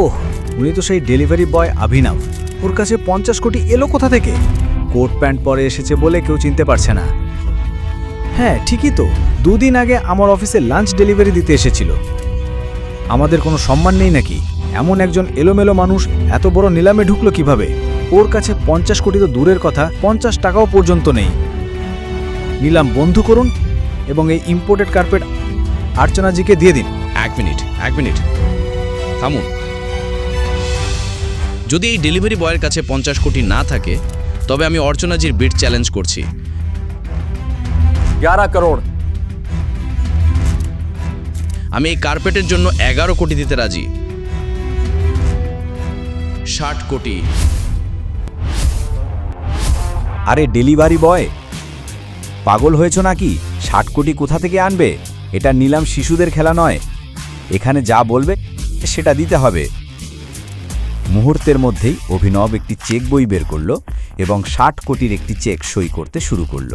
ওহ, উনি তো সেই ডেলিভারি বয় অভিনব। ওর কাছে 50 কোটি এলো কোথা থেকে? কোট প্যান্ট পরে এসেছে বলে কেউ চিনতে পারছে না। হ্যাঁ ঠিকই তো, 2 দিন আগে আমার অফিসে লাঞ্চ ডেলিভারি দিতে এসেছিল। আমাদের কোনো সম্মান নেই নাকি? এমন একজন এলোমেলো মানুষ এত বড় নিলামে ঢুকলো কিভাবে? ওর কাছে 50 কোটি তো দূরের কথা, 50 টাকাও পর্যন্ত নেই। নিলাম বন্ধ করুন এবং এই ইম্পোর্টেড কার্পেট আর্চনাজিকে দিয়ে দিন। এক মিনিট থামুন। যদি এই ডেলিভারি বয়ের কাছে 50 কোটি না থাকে, তবে আমি অর্চনাজির বিড চ্যালেঞ্জ করছি। 11 करोड़। আমি এই কার্পেটের জন্য 11 কোটি দিতে রাজি। 60 কোটি। আরে ডেলিভারি বয়, পাগল হয়েছ নাকি? 60 কোটি কোথা থেকে আনবে? এটা নিলাম শিশুদের খেলা নয়। এখানে যা বলবে সেটা দিতে হবে। মুহূর্তের মধ্যেই অভিনব একটি চেক বই বের করল এবং 60 কোটির একটি চেক সই করতে শুরু করল।